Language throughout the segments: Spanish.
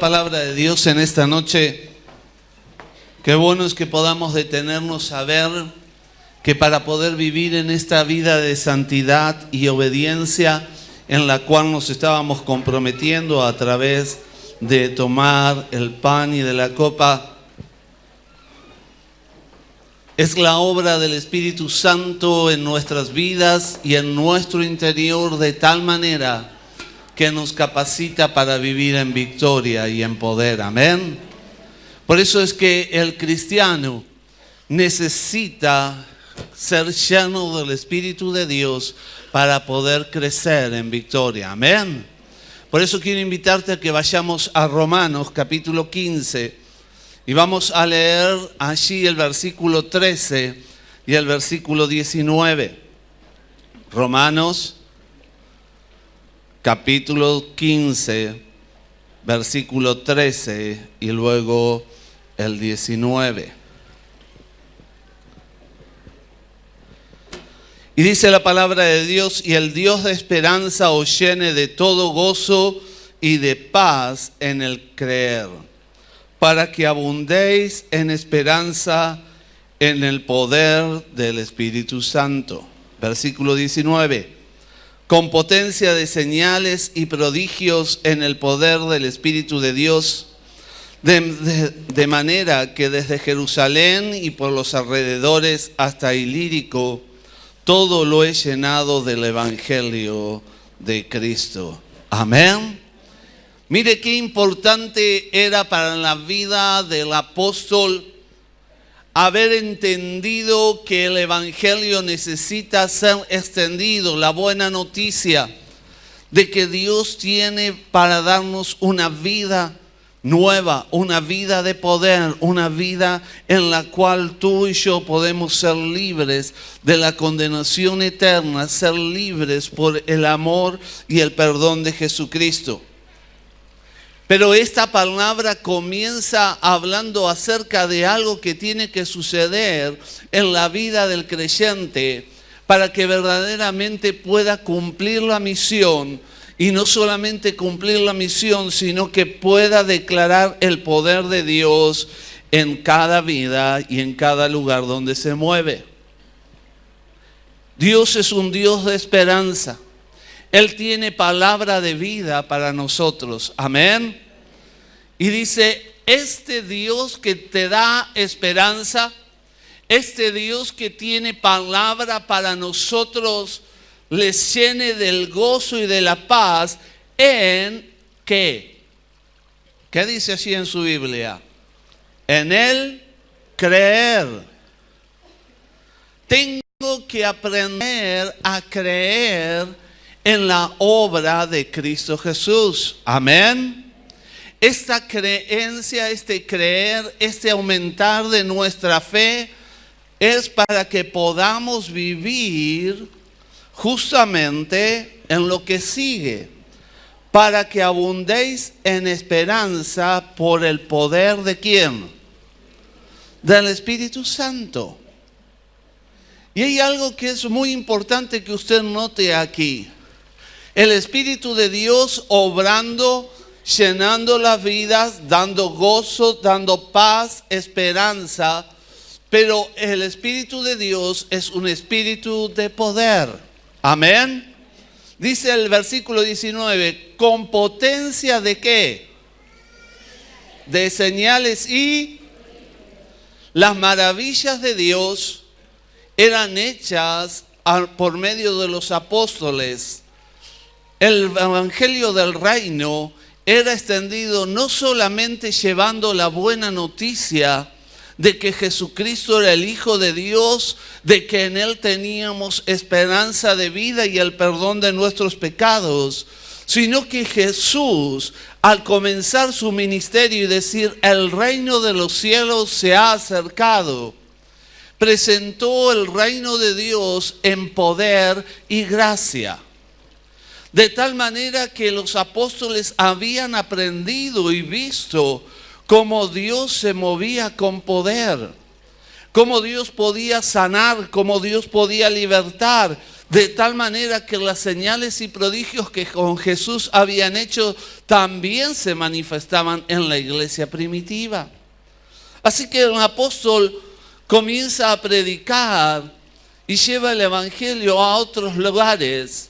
palabra de Dios en esta noche. Qué bueno es que podamos detenernos a ver que para poder vivir en esta vida de santidad y obediencia en la cual nos estábamos comprometiendo a través de tomar el pan y de la copa, es la obra del Espíritu Santo en nuestras vidas y en nuestro interior de tal manera que nos capacita para vivir en victoria y en poder. Amén. Por eso es que el cristiano necesita ser lleno del Espíritu de Dios para poder crecer en victoria. Amén. Por eso quiero invitarte a que vayamos a Romanos capítulo 15 y vamos a leer allí el versículo 13 y el versículo 19. Romanos capítulo 15, versículo 13 y luego el 19. Y dice la palabra de Dios: y el Dios de esperanza os llene de todo gozo y de paz en el creer, para que abundéis en esperanza en el poder del Espíritu Santo. Versículo 19. Con potencia de señales y prodigios en el poder del Espíritu de Dios, de manera que desde Jerusalén y por los alrededores hasta Ilírico, todo lo he llenado del Evangelio de Cristo. Amén. Mire qué importante era para la vida del apóstol haber entendido que el Evangelio necesita ser extendido, la buena noticia de que Dios tiene para darnos una vida nueva, una vida de poder, una vida en la cual tú y yo podemos ser libres de la condenación eterna, ser libres por el amor y el perdón de Jesucristo. Pero esta palabra comienza hablando acerca de algo que tiene que suceder en la vida del creyente para que verdaderamente pueda cumplir la misión. Y no solamente cumplir la misión, sino que pueda declarar el poder de Dios en cada vida y en cada lugar donde se mueve. Dios es un Dios de esperanza. Él tiene palabra de vida para nosotros. Amén. Y dice, este Dios que te da esperanza, este Dios que tiene palabra para nosotros, les llene del gozo y de la paz en ¿qué? ¿Qué dice así en su Biblia? En el creer. Tengo que aprender a creer en la obra de Cristo Jesús. Amén. Esta creencia, este creer, este aumentar de nuestra fe es para que podamos vivir justamente en lo que sigue, para que abundéis en esperanza por el poder ¿de quién? Del Espíritu Santo. Y hay algo que es muy importante que usted note aquí. El Espíritu de Dios obrando, llenando las vidas, dando gozo, dando paz, esperanza. Pero el Espíritu de Dios es un espíritu de poder. Amén. Dice el versículo 19, con potencia de ¿qué? De señales y las maravillas de Dios eran hechas por medio de los apóstoles. El evangelio del reino era extendido no solamente llevando la buena noticia de que Jesucristo era el Hijo de Dios, de que en Él teníamos esperanza de vida y el perdón de nuestros pecados, sino que Jesús, al comenzar su ministerio y decir, el reino de los cielos se ha acercado, presentó el reino de Dios en poder y gracia. De tal manera que los apóstoles habían aprendido y visto cómo Dios se movía con poder, cómo Dios podía sanar, cómo Dios podía libertar, De tal manera que las señales y prodigios que con Jesús habían hecho también se manifestaban en la iglesia primitiva. Así que el apóstol comienza a predicar y lleva el evangelio a otros lugares.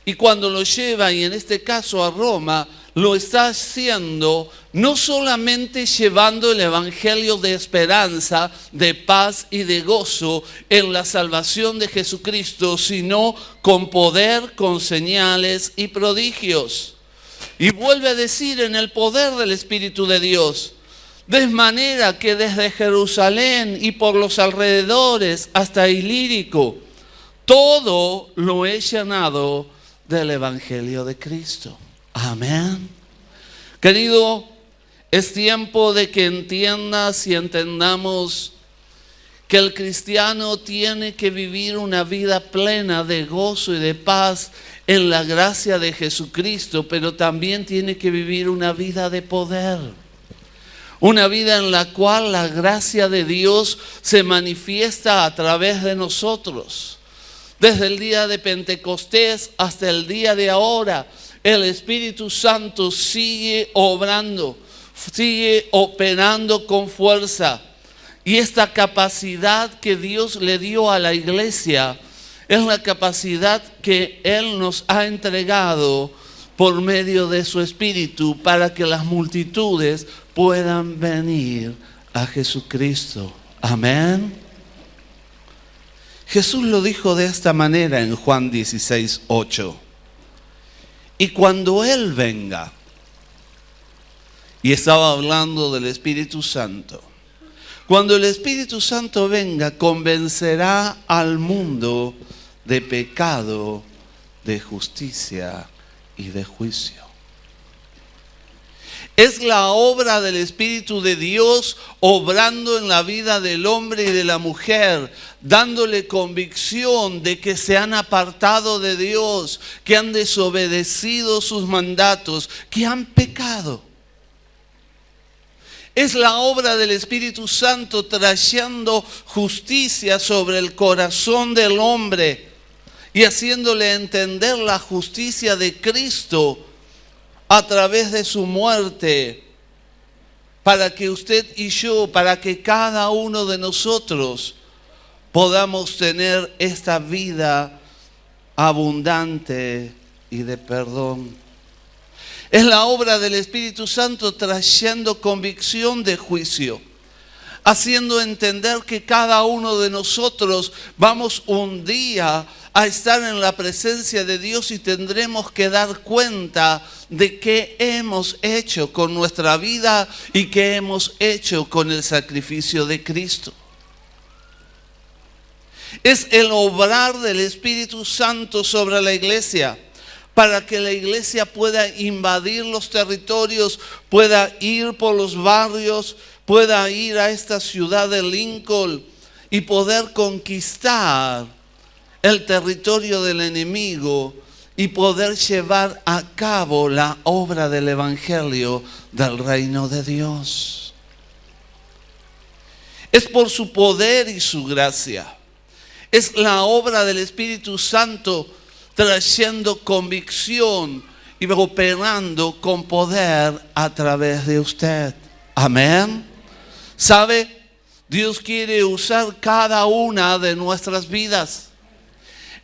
Y cuando lo lleva, y en este caso a Roma, lo está haciendo no solamente llevando el evangelio de esperanza, de paz y de gozo en la salvación de Jesucristo, sino con poder, con señales y prodigios. Y vuelve a decir, en el poder del Espíritu de Dios. De manera que desde Jerusalén y por los alrededores hasta Ilírico, todo lo he llenado del evangelio de Cristo. Amén. Querido, es tiempo de que entiendas y entendamos que el cristiano tiene que vivir una vida plena de gozo y de paz en la gracia de Jesucristo, pero también tiene que vivir una vida de poder. Una vida en la cual la gracia de Dios se manifiesta a través de nosotros. Desde el día de Pentecostés hasta el día de ahora, el Espíritu Santo sigue obrando, sigue operando con fuerza. Y esta capacidad que Dios le dio a la iglesia es la capacidad que Él nos ha entregado por medio de su Espíritu para que las multitudes puedan venir a Jesucristo. Amén. Jesús lo dijo de esta manera en Juan 16:8. Y cuando Él venga, y estaba hablando del Espíritu Santo, cuando el Espíritu Santo venga, convencerá al mundo de pecado, de justicia y de juicio. Es la obra del Espíritu de Dios obrando en la vida del hombre y de la mujer, dándole convicción de que se han apartado de Dios, que han desobedecido sus mandatos, que han pecado. Es la obra del Espíritu Santo trayendo justicia sobre el corazón del hombre y haciéndole entender la justicia de Cristo a través de su muerte, para que usted y yo, para que cada uno de nosotros podamos tener esta vida abundante y de perdón. Es la obra del Espíritu Santo trayendo convicción de juicio, haciendo entender que cada uno de nosotros vamos un día a estar en la presencia de Dios y tendremos que dar cuenta de qué hemos hecho con nuestra vida y qué hemos hecho con el sacrificio de Cristo. Es el obrar del Espíritu Santo sobre la iglesia, para que la iglesia pueda invadir los territorios, pueda ir por los barrios, pueda ir a esta ciudad de Lincoln y poder conquistar el territorio del enemigo y poder llevar a cabo la obra del evangelio del reino de Dios. Es por su poder y su gracia. Es la obra del Espíritu Santo trayendo convicción y operando con poder a través de usted. Amén. ¿Sabe? Dios quiere usar cada una de nuestras vidas.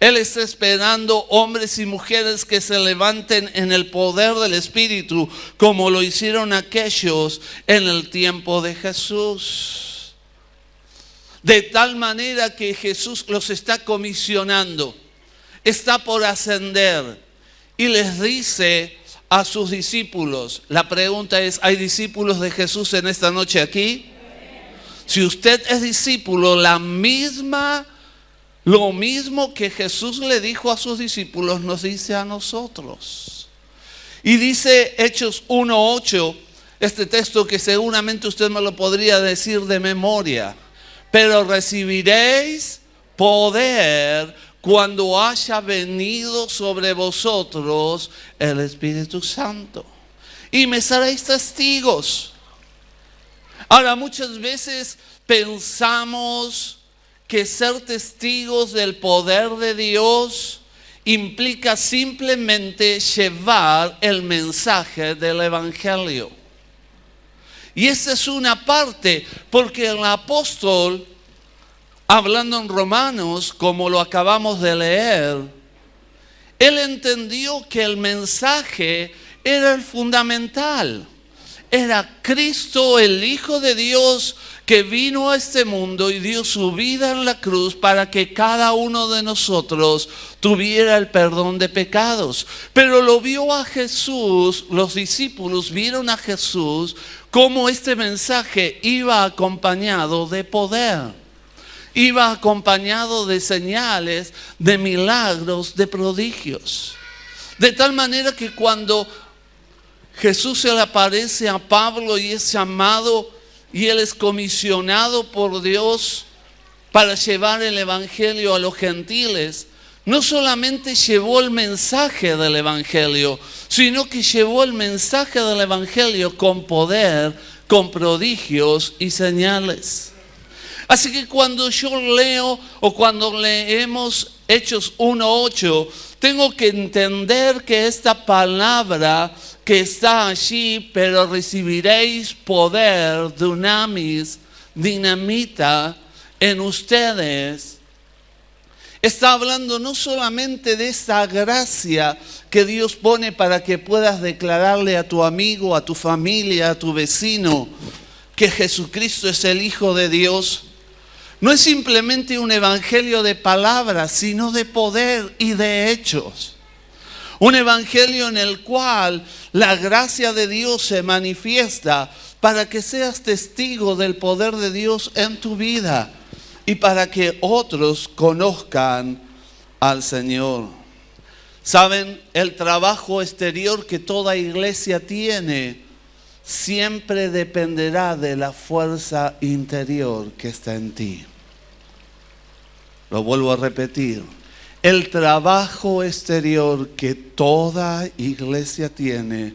Él está esperando hombres y mujeres que se levanten en el poder del Espíritu, como lo hicieron aquellos en el tiempo de Jesús. De tal manera que Jesús los está comisionando, está por ascender y les dice a sus discípulos. La pregunta es, ¿hay discípulos de Jesús en esta noche aquí? Si usted es discípulo, lo mismo que Jesús le dijo a sus discípulos, nos dice a nosotros. Y dice Hechos 1:8, este texto que seguramente usted me lo podría decir de memoria. Pero recibiréis poder cuando haya venido sobre vosotros el Espíritu Santo. Y me seréis testigos. Ahora, muchas veces pensamos que ser testigos del poder de Dios implica simplemente llevar el mensaje del Evangelio. Y esa es una parte, porque el apóstol, hablando en Romanos, como lo acabamos de leer, él entendió que el mensaje era el fundamental. Era Cristo, el Hijo de Dios, que vino a este mundo y dio su vida en la cruz para que cada uno de nosotros tuviera el perdón de pecados. Pero lo vio a Jesús, los discípulos vieron a Jesús como este mensaje iba acompañado de poder. Iba acompañado de señales, de milagros, de prodigios. De tal manera que cuando Jesús se le aparece a Pablo y es llamado y él es comisionado por Dios para llevar el Evangelio a los gentiles, no solamente llevó el mensaje del Evangelio, sino que llevó el mensaje del Evangelio con poder, con prodigios y señales. Así que cuando yo leo o cuando leemos Hechos 1:8, tengo que entender que esta palabra que está allí, pero recibiréis poder, dunamis, dinamita en ustedes, está hablando no solamente de esa gracia que Dios pone para que puedas declararle a tu amigo, a tu familia, a tu vecino, que Jesucristo es el Hijo de Dios. No es simplemente un evangelio de palabras, sino de poder y de hechos. Un evangelio en el cual la gracia de Dios se manifiesta para que seas testigo del poder de Dios en tu vida y para que otros conozcan al Señor. Saben, el trabajo exterior que toda iglesia tiene siempre dependerá de la fuerza interior que está en ti. Lo vuelvo a repetir. El trabajo exterior que toda iglesia tiene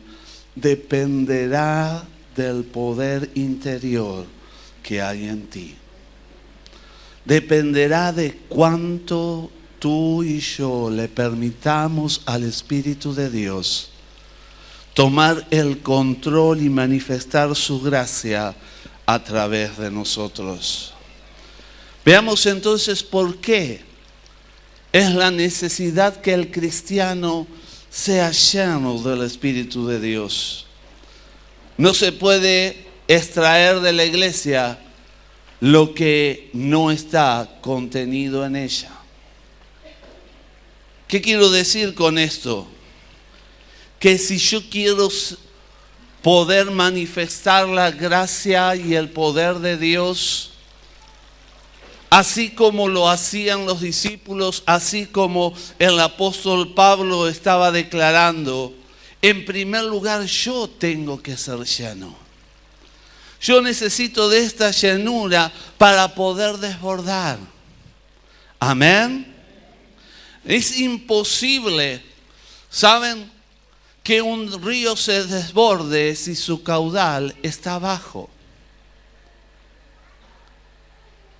dependerá del poder interior que hay en ti. Dependerá de cuánto tú y yo le permitamos al Espíritu de Dios tomar el control y manifestar su gracia a través de nosotros. Veamos entonces por qué es la necesidad que el cristiano sea lleno del Espíritu de Dios. No se puede extraer de la iglesia lo que no está contenido en ella. ¿Qué quiero decir con esto? Que si yo quiero poder manifestar la gracia y el poder de Dios, así como lo hacían los discípulos, así como el apóstol Pablo estaba declarando, en primer lugar yo tengo que ser lleno. Yo necesito de esta llenura para poder desbordar. Amén. Es imposible, ¿saben?, que un río se desborde si su caudal está bajo.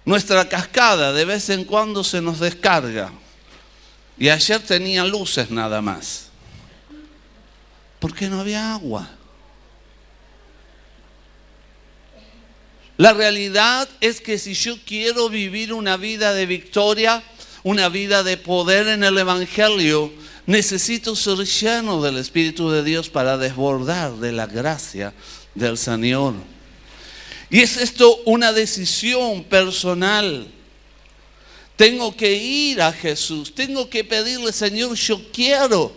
Nuestra cascada de vez en cuando se nos descarga. Y ayer tenía luces nada más. Porque no había agua. La realidad es que si yo quiero vivir una vida de victoria, una vida de poder en el Evangelio, necesito ser lleno del Espíritu de Dios para desbordar de la gracia del Señor. Y es esto una decisión personal. Tengo que ir a Jesús. Tengo que pedirle, Señor, yo quiero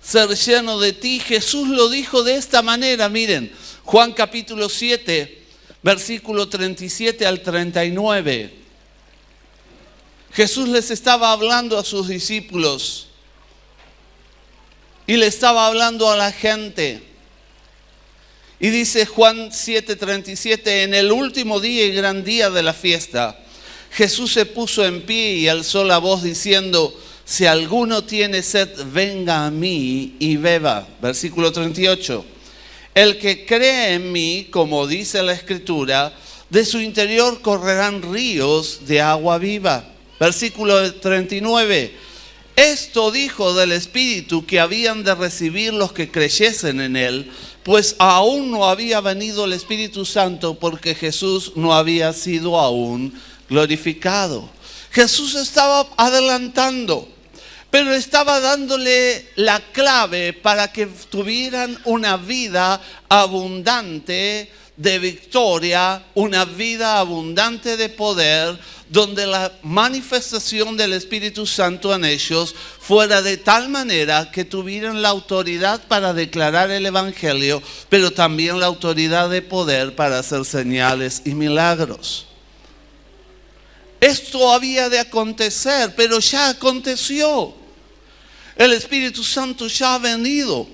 ser lleno de ti. Jesús lo dijo de esta manera. Miren, Juan capítulo 7, versículo 37 al 39. Jesús les estaba hablando a sus discípulos. Y le estaba hablando a la gente. Y dice Juan 7:37, en el último día y gran día de la fiesta, Jesús se puso en pie y alzó la voz diciendo, si alguno tiene sed, venga a mí y beba. Versículo 38, el que cree en mí, como dice la Escritura, de su interior correrán ríos de agua viva. Versículo 39. Esto dijo del Espíritu que habían de recibir los que creyesen en Él, pues aún no había venido el Espíritu Santo porque Jesús no había sido aún glorificado. Jesús estaba adelantando, pero estaba dándole la clave para que tuvieran una vida abundante de victoria, una vida abundante de poder, donde la manifestación del Espíritu Santo en ellos fuera de tal manera que tuvieran la autoridad para declarar el Evangelio, pero también la autoridad de poder para hacer señales y milagros. Esto había de acontecer, pero ya aconteció. El Espíritu Santo ya ha venido,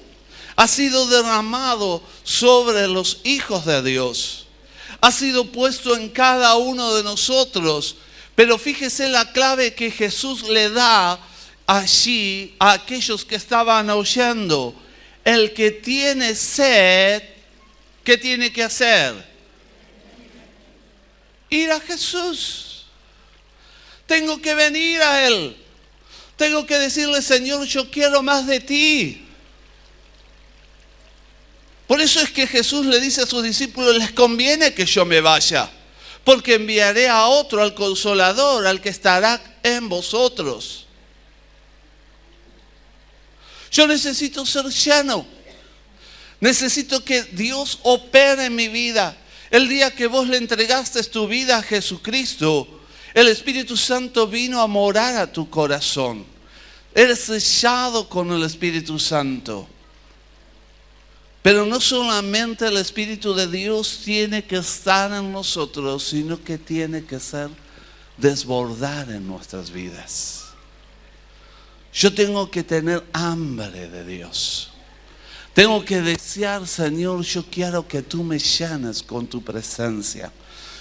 ha sido derramado sobre los hijos de Dios, ha sido puesto en cada uno de nosotros. Pero fíjese la clave que Jesús le da allí a aquellos que estaban oyendo. El que tiene sed, ¿qué tiene que hacer? Ir a Jesús. Tengo que venir a Él. Tengo que decirle, Señor, yo quiero más de ti. Por eso es que Jesús le dice a sus discípulos, les conviene que yo me vaya, porque enviaré a otro, al Consolador, al que estará en vosotros. Yo necesito ser lleno. Necesito que Dios opere en mi vida. El día que vos le entregaste tu vida a Jesucristo, el Espíritu Santo vino a morar a tu corazón. Eres sellado con el Espíritu Santo. Pero no solamente el Espíritu de Dios tiene que estar en nosotros, sino que tiene que ser desbordar en nuestras vidas. Yo tengo que tener hambre de Dios. Tengo que desear, Señor, yo quiero que tú me llenes con tu presencia.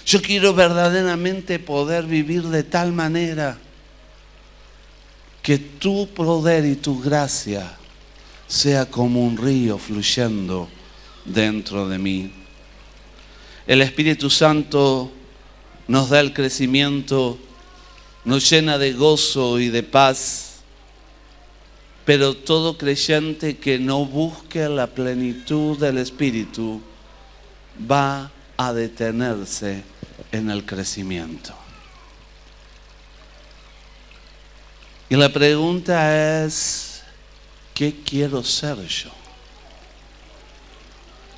Yo quiero verdaderamente poder vivir de tal manera que tu poder y tu gracia sea como un río fluyendo dentro de mí. El Espíritu Santo nos da el crecimiento, nos llena de gozo y de paz, pero todo creyente que no busque la plenitud del Espíritu va a detenerse en el crecimiento. Y la pregunta es, ¿qué quiero ser yo?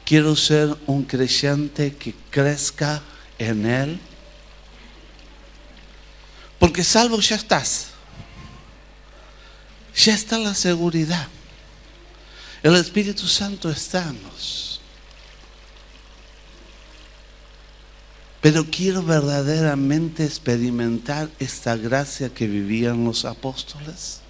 ¿Quiero ser un creyente que crezca en Él? Porque salvo ya estás. Ya está la seguridad. El Espíritu Santo está en nos. Pero quiero verdaderamente experimentar esta gracia que vivían los apóstoles.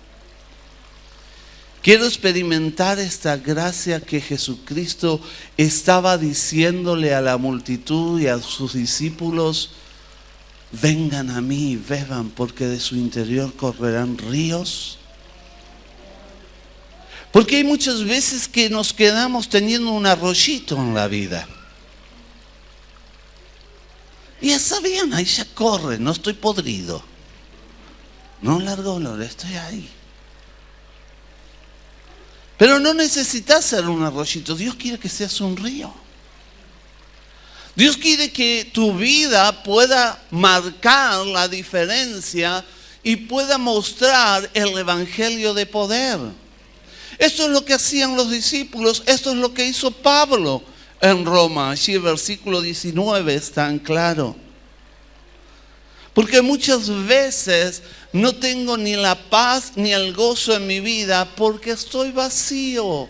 Quiero experimentar esta gracia que Jesucristo estaba diciéndole a la multitud y a sus discípulos: vengan a mí y beban, porque de su interior correrán ríos. Porque hay muchas veces que nos quedamos teniendo un arroyito en la vida. Y está bien, ahí ya corre, no estoy podrido. No largo olor, estoy ahí. Pero no necesitas ser un arroyito. Dios quiere que seas un río. Dios quiere que tu vida pueda marcar la diferencia y pueda mostrar el evangelio de poder. Esto es lo que hacían los discípulos. Esto es lo que hizo Pablo en Roma. Allí el versículo 19 es tan claro. Porque muchas veces no tengo ni la paz ni el gozo en mi vida porque estoy vacío.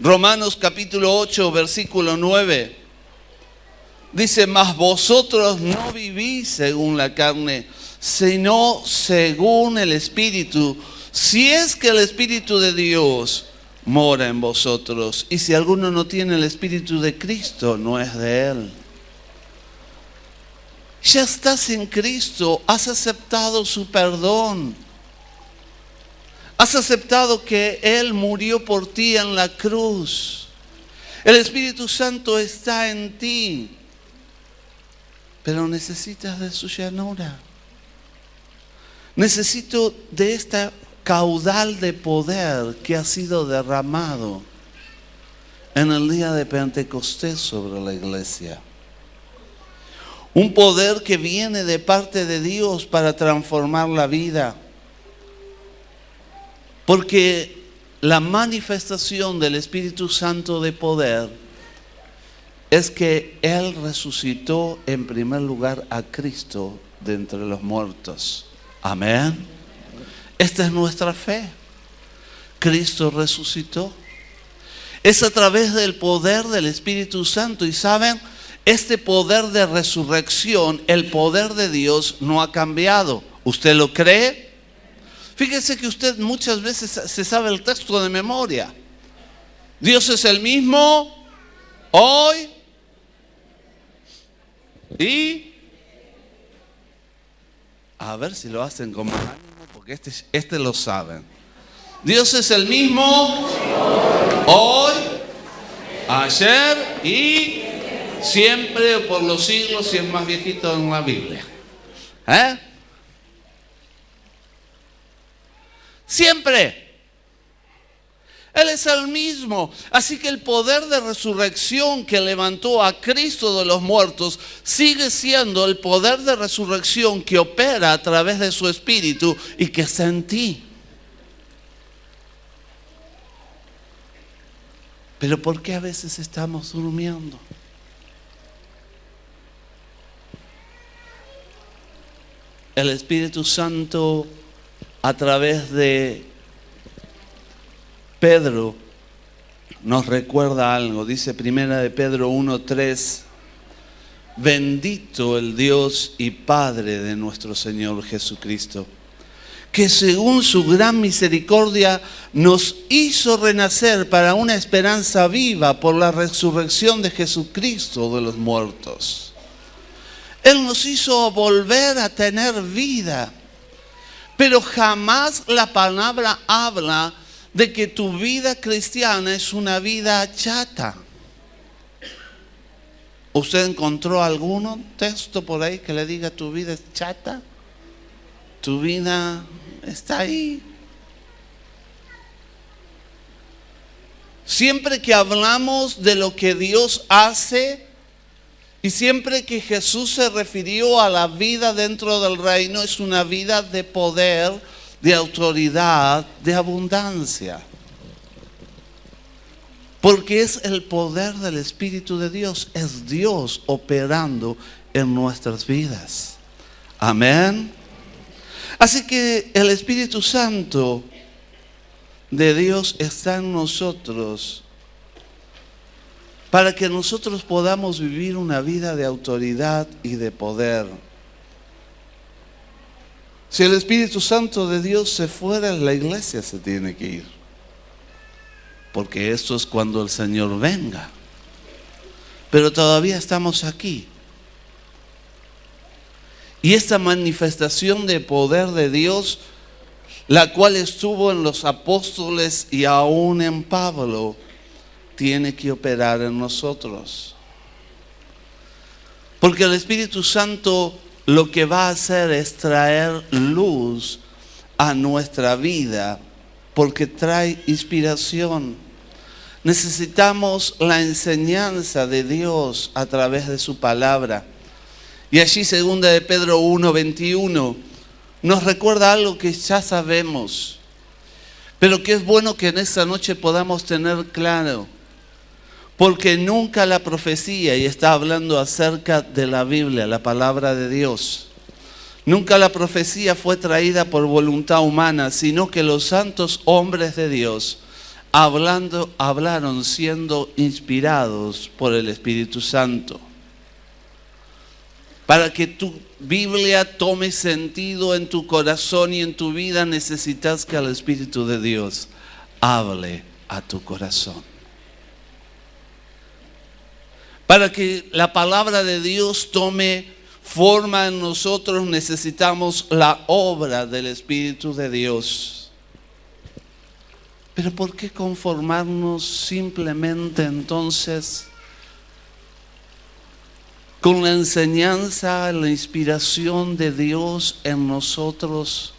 Romanos capítulo 8, versículo 9. Dice, mas vosotros no vivís según la carne, sino según el Espíritu. Si es que el Espíritu de Dios mora en vosotros. Y si alguno no tiene el Espíritu de Cristo, no es de Él. Ya estás en Cristo, has aceptado su perdón. Has aceptado que Él murió por ti en la cruz. El Espíritu Santo está en ti, pero necesitas de su llanura. Necesito de esta caudal de poder que ha sido derramado en el día de Pentecostés sobre la iglesia. Un poder que viene de parte de Dios para transformar la vida. Porque la manifestación del Espíritu Santo de poder es que Él resucitó en primer lugar a Cristo de entre los muertos. Amén. Esta es nuestra fe. Cristo resucitó. Es a través del poder del Espíritu Santo. Y saben, este poder de resurrección, el poder de Dios no ha cambiado. ¿Usted lo cree? Fíjese que usted muchas veces se sabe el texto de memoria. Dios es el mismo hoy y... A ver si lo hacen con más ánimo, porque este lo saben. Dios es el mismo hoy, ayer y siempre por los siglos, si es más viejito en la Biblia. Siempre. Él es el mismo. Así que el poder de resurrección que levantó a Cristo de los muertos sigue siendo el poder de resurrección que opera a través de su Espíritu y que está en ti. Pero ¿por qué a veces estamos durmiendo? El Espíritu Santo, a través de Pedro, nos recuerda algo. Dice primera de Pedro 1:3: bendito el Dios y Padre de nuestro Señor Jesucristo, que según su gran misericordia nos hizo renacer para una esperanza viva por la resurrección de Jesucristo de los muertos. Él nos hizo volver a tener vida. Pero jamás la palabra habla de que tu vida cristiana es una vida chata. ¿Usted encontró algún texto por ahí que le diga tu vida es chata? Tu vida está ahí. Siempre que hablamos de lo que Dios hace y siempre que Jesús se refirió a la vida dentro del reino, es una vida de poder, de autoridad, de abundancia. Porque es el poder del Espíritu de Dios, es Dios operando en nuestras vidas. Amén. Así que el Espíritu Santo de Dios está en nosotros para que nosotros podamos vivir una vida de autoridad y de poder. Si el Espíritu Santo de Dios se fuera, la iglesia se tiene que ir. Porque esto es cuando el Señor venga. Pero todavía estamos aquí. Y esta manifestación de poder de Dios, la cual estuvo en los apóstoles y aún en Pablo, tiene que operar en nosotros. Porque el Espíritu Santo lo que va a hacer es traer luz a nuestra vida, porque trae inspiración. Necesitamos la enseñanza de Dios a través de su palabra. Y allí 2 de Pedro 1:21 nos recuerda algo que ya sabemos, pero que es bueno que en esta noche podamos tener claro. Porque nunca la profecía, y está hablando acerca de la Biblia, la palabra de Dios, nunca la profecía fue traída por voluntad humana, sino que los santos hombres de Dios hablaron siendo inspirados por el Espíritu Santo. Para que tu Biblia tome sentido en tu corazón y en tu vida, necesitas que el Espíritu de Dios hable a tu corazón. Para que la palabra de Dios tome forma en nosotros, necesitamos la obra del Espíritu de Dios. Pero ¿por qué conformarnos simplemente entonces con la enseñanza, la inspiración de Dios en nosotros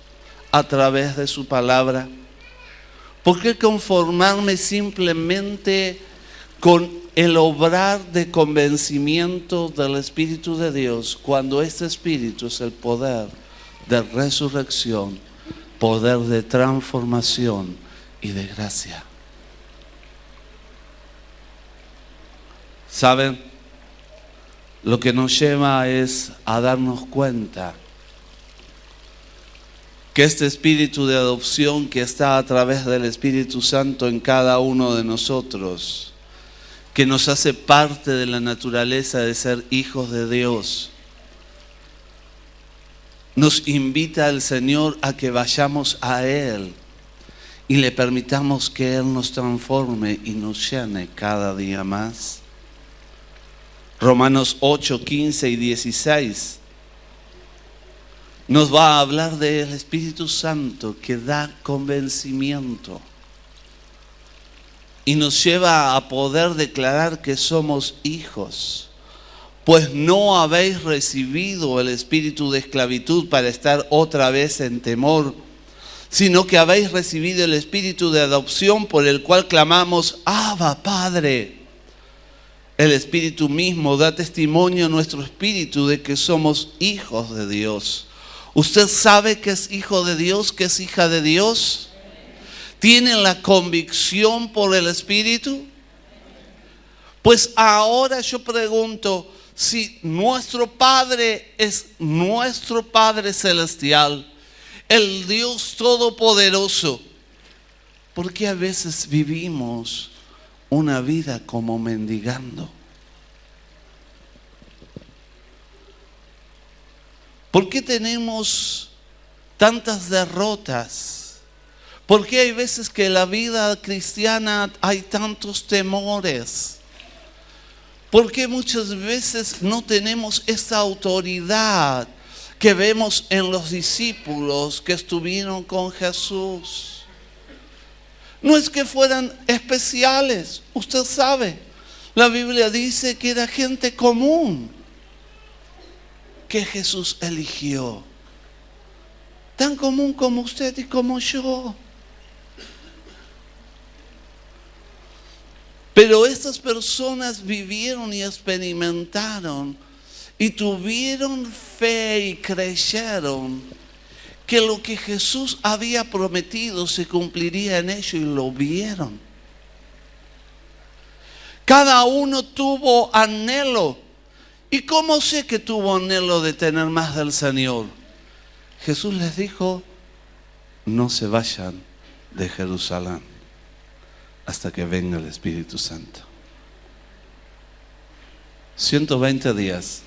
a través de su palabra? ¿Por qué conformarme simplemente con el obrar de convencimiento del Espíritu de Dios cuando este Espíritu es el poder de resurrección, poder de transformación y de gracia? ¿Saben? Lo que nos lleva es a darnos cuenta que este espíritu de adopción que está a través del Espíritu Santo en cada uno de nosotros, que nos hace parte de la naturaleza de ser hijos de Dios, nos invita al Señor a que vayamos a Él y le permitamos que Él nos transforme y nos llene cada día más. Romanos 8, 15 y 16 nos va a hablar del Espíritu Santo que da convencimiento y nos lleva a poder declarar que somos hijos. Pues no habéis recibido el espíritu de esclavitud para estar otra vez en temor, sino que habéis recibido el espíritu de adopción por el cual clamamos, Abba, Padre. El Espíritu mismo da testimonio a nuestro espíritu de que somos hijos de Dios. ¿Usted sabe que es hijo de Dios, que es hija de Dios? ¿Tienen la convicción por el Espíritu? Pues ahora yo pregunto, si nuestro Padre es nuestro Padre Celestial, el Dios Todopoderoso, ¿por qué a veces vivimos una vida como mendigando? ¿Por qué tenemos tantas derrotas? ¿Por qué hay veces que en la vida cristiana hay tantos temores? ¿Por qué muchas veces no tenemos esta autoridad que vemos en los discípulos que estuvieron con Jesús? No es que fueran especiales, usted sabe. La Biblia dice que era gente común que Jesús eligió. Tan común como usted y como yo. Pero estas personas vivieron y experimentaron y tuvieron fe y creyeron que lo que Jesús había prometido se cumpliría en ellos y lo vieron. Cada uno tuvo anhelo. ¿Y cómo sé que tuvo anhelo de tener más del Señor? Jesús les dijo, no se vayan de Jerusalén hasta que venga el Espíritu Santo. 120 días.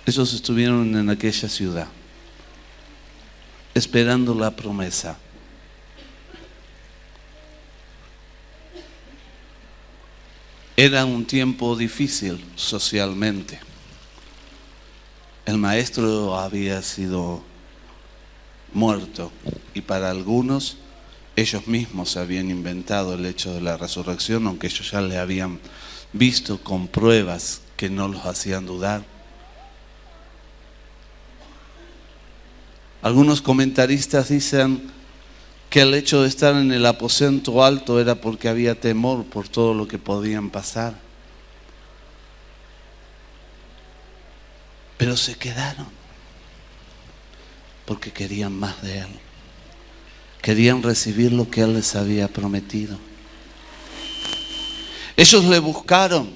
Ellos estuvieron en aquella ciudad, esperando la promesa. Era un tiempo difícil socialmente. El maestro había sido muerto y para algunos ellos mismos habían inventado el hecho de la resurrección, aunque ellos ya le habían visto con pruebas que no los hacían dudar. Algunos comentaristas dicen que el hecho de estar en el aposento alto era porque había temor por todo lo que podían pasar. Pero se quedaron porque querían más de Él. Querían recibir lo que Él les había prometido. Ellos le buscaron.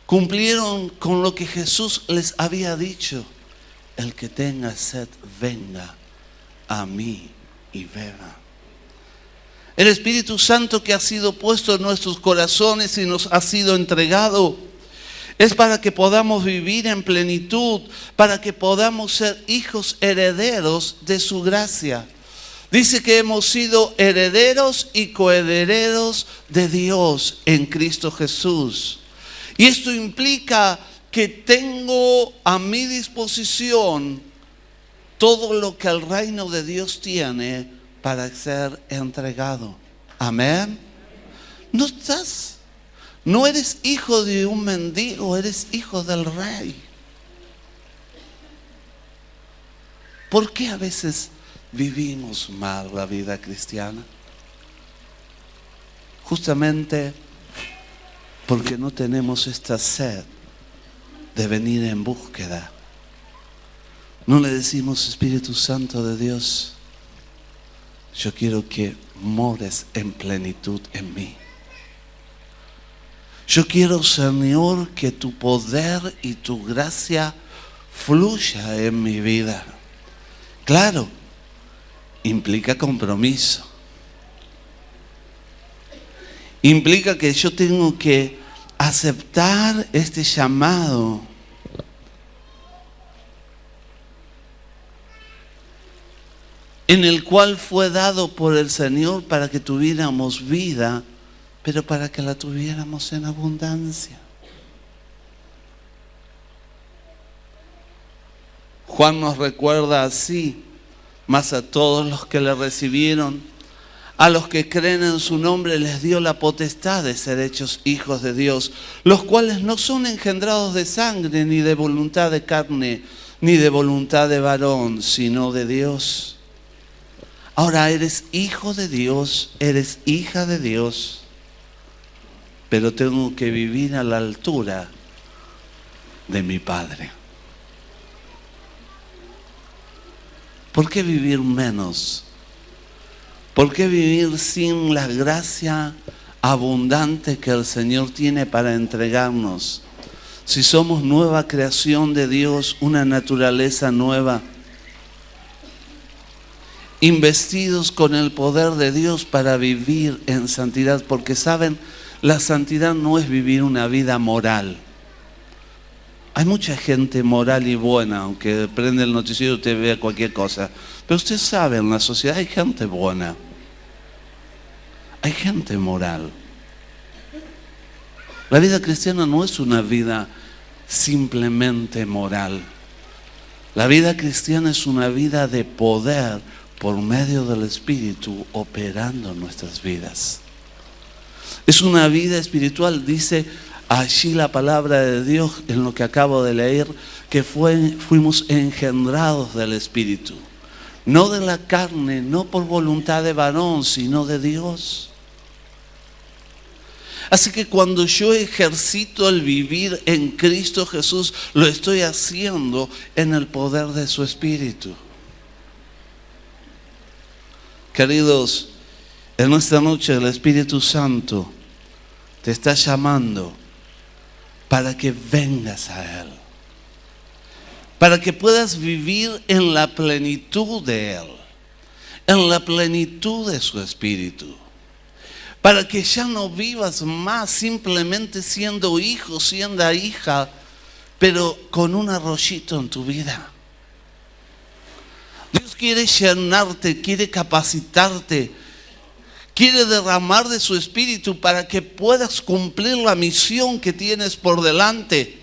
Cumplieron con lo que Jesús les había dicho. El que tenga sed, venga a mí y beba. El Espíritu Santo que ha sido puesto en nuestros corazones y nos ha sido entregado es para que podamos vivir en plenitud, para que podamos ser hijos herederos de su gracia. Dice que hemos sido herederos y coherederos de Dios en Cristo Jesús. Y esto implica que tengo a mi disposición todo lo que el reino de Dios tiene para ser entregado. Amén. No eres hijo de un mendigo, eres hijo del rey. ¿Por qué a veces vivimos mal la vida cristiana? Justamente porque no tenemos esta sed de venir en búsqueda. No le decimos: Espíritu Santo de Dios, yo quiero que mores en plenitud en mí. Yo quiero, Señor, que tu poder y tu gracia fluya en mi vida. Claro, implica compromiso. Implica que yo tengo que aceptar este llamado. En el cual fue dado por el Señor para que tuviéramos vida, pero para que la tuviéramos en abundancia. Juan nos recuerda así: mas a todos los que le recibieron, a los que creen en su nombre, les dio la potestad de ser hechos hijos de Dios, los cuales no son engendrados de sangre, ni de voluntad de carne, ni de voluntad de varón, sino de Dios. Ahora eres hijo de Dios, eres hija de Dios, pero tengo que vivir a la altura de mi Padre. ¿Por qué vivir menos? ¿Por qué vivir sin la gracia abundante que el Señor tiene para entregarnos? Si somos nueva creación de Dios, una naturaleza nueva, investidos con el poder de Dios para vivir en santidad, porque saben, la santidad no es vivir una vida moral. Hay mucha gente moral y buena, aunque prende el noticiero y usted vea cualquier cosa. Pero usted sabe, en la sociedad hay gente buena. Hay gente moral. La vida cristiana no es una vida simplemente moral. La vida cristiana es una vida de poder por medio del Espíritu operando en nuestras vidas. Es una vida espiritual, dice allí la palabra de Dios en lo que acabo de leer, que fuimos engendrados del Espíritu. No de la carne, no por voluntad de varón, sino de Dios. Así que cuando yo ejercito el vivir en Cristo Jesús, lo estoy haciendo en el poder de su Espíritu. Queridos, en esta noche el Espíritu Santo te está llamando para que vengas a Él, para que puedas vivir en la plenitud de Él, en la plenitud de su Espíritu, para que ya no vivas más simplemente siendo hijo, siendo hija, pero con un arroyito en tu vida. Dios quiere llenarte, quiere capacitarte, quiere derramar de su Espíritu para que puedas cumplir la misión que tienes por delante.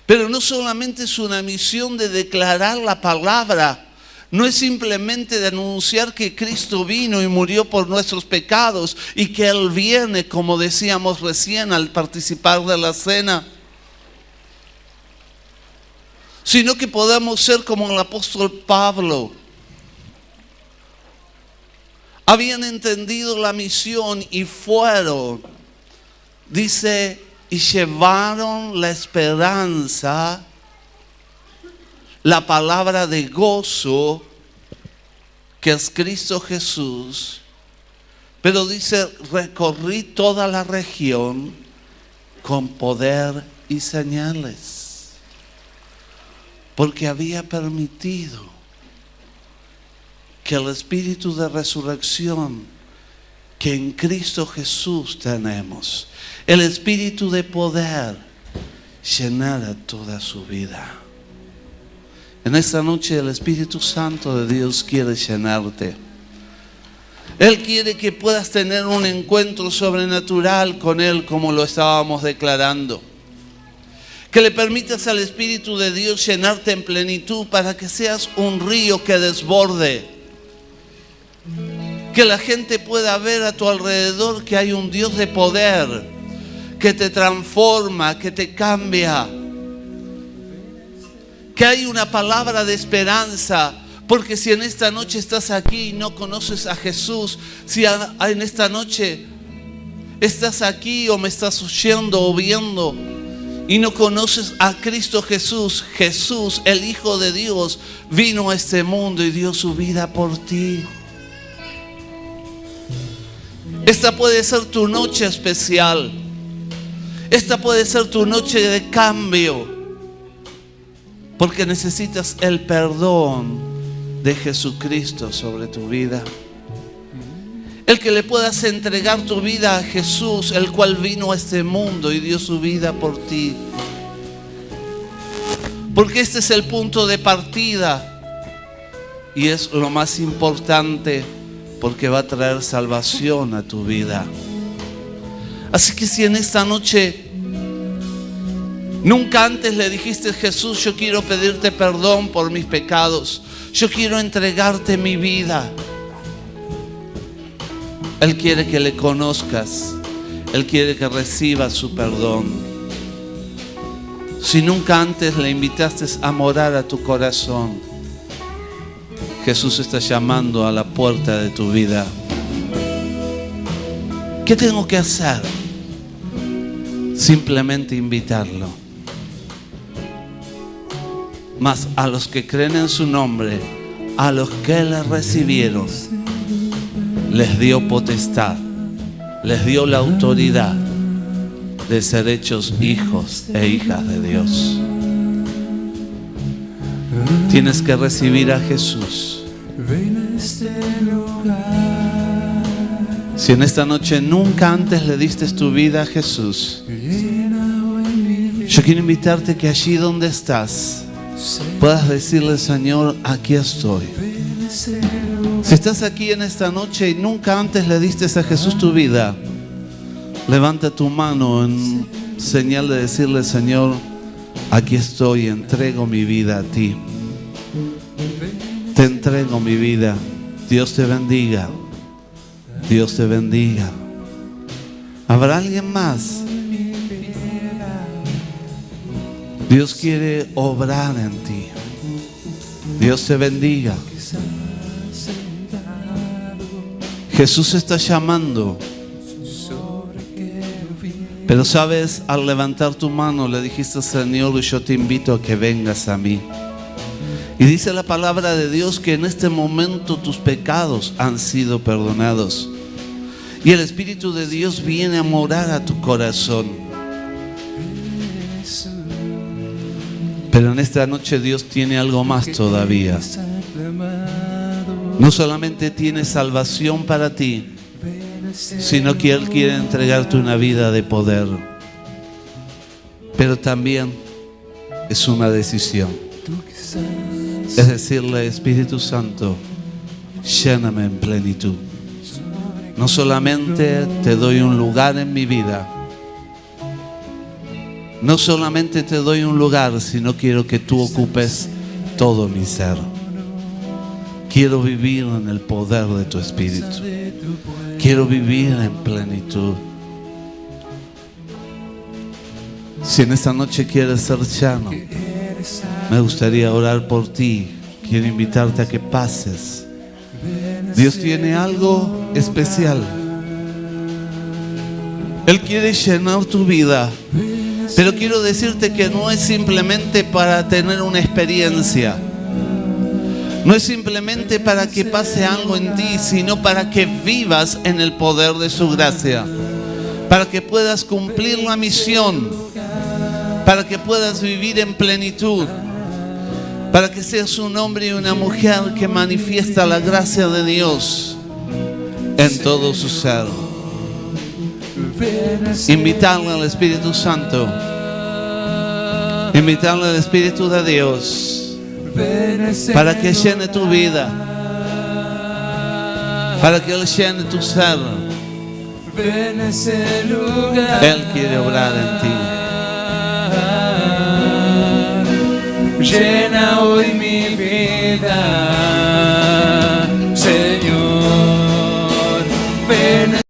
Pero no solamente es una misión de declarar la palabra, no es simplemente de anunciar que Cristo vino y murió por nuestros pecados y que Él viene, como decíamos recién al participar de la cena, sino que podamos ser como el apóstol Pablo. Habían entendido la misión y fueron, dice, y llevaron la esperanza, la palabra de gozo, que es Cristo Jesús. Pero dice, recorrí toda la región con poder y señales. Porque había permitido que el Espíritu de resurrección que en Cristo Jesús tenemos, el Espíritu de poder, llenara toda su vida. En esta noche el Espíritu Santo de Dios quiere llenarte. Él quiere que puedas tener un encuentro sobrenatural con Él, como lo estábamos declarando. Que le permitas al Espíritu de Dios llenarte en plenitud para que seas un río que desborde. Que la gente pueda ver a tu alrededor que hay un Dios de poder, que te transforma, que te cambia. Que hay una palabra de esperanza. Porque si en esta noche estás aquí y no conoces a Jesús, si en esta noche estás aquí o me estás oyendo o viendo y no conoces a Cristo Jesús, Jesús, el Hijo de Dios, vino a este mundo y dio su vida por ti. Esta puede ser tu noche especial. Esta puede ser tu noche de cambio. Porque necesitas el perdón de Jesucristo sobre tu vida. El que le puedas entregar tu vida a Jesús, el cual vino a este mundo y dio su vida por ti. Porque este es el punto de partida y es lo más importante, porque va a traer salvación a tu vida. Así que si en esta noche nunca antes le dijiste: Jesús, yo quiero pedirte perdón por mis pecados, yo quiero entregarte mi vida. Él quiere que le conozcas. Él quiere que recibas su perdón. Si nunca antes le invitaste a morar a tu corazón, Jesús está llamando a la puerta de tu vida. ¿Qué tengo que hacer? Simplemente invitarlo. Mas a los que creen en su nombre, a los que le recibieron, les dio potestad, les dio la autoridad de ser hechos hijos e hijas de Dios. Tienes que recibir a Jesús. Si en esta noche nunca antes le diste tu vida a Jesús, yo quiero invitarte que allí donde estás puedas decirle: Señor, aquí estoy. Si estás aquí en esta noche y nunca antes le diste a Jesús tu vida, levanta tu mano en señal de decirle: Señor, aquí estoy, entrego mi vida a ti. Te entrego mi vida. Dios te bendiga. Dios te bendiga. ¿Habrá alguien más? Dios quiere obrar en ti. Dios te bendiga. Jesús está llamando. Pero sabes, al levantar tu mano le dijiste: Señor, yo te invito a que vengas a mí. Y dice la palabra de Dios que en este momento tus pecados han sido perdonados. Y el Espíritu de Dios viene a morar a tu corazón. Pero en esta noche Dios tiene algo más todavía. No solamente tiene salvación para ti, sino que Él quiere entregarte una vida de poder. Pero también es una decisión. Es decirle: Espíritu Santo, lléname en plenitud. No solamente te doy un lugar en mi vida, no solamente te doy un lugar, sino quiero que tú ocupes todo mi ser. Quiero vivir en el poder de tu Espíritu. Quiero vivir en plenitud. Si en esta noche quieres ser sano, me gustaría orar por ti. Quiero invitarte a que pases. Dios tiene algo especial. Él quiere llenar tu vida. Pero quiero decirte que no es simplemente para tener una experiencia. No es simplemente para que pase algo en ti, sino para que vivas en el poder de su gracia. Para que puedas cumplir la misión. Para que puedas vivir en plenitud. Para que seas un hombre y una mujer que manifiesta la gracia de Dios en todo su ser. Invitarle al Espíritu Santo. Invitarle al Espíritu de Dios para que llene tu vida, para que Él llene tu ser. Él quiere obrar en ti. llena hoy mi vida.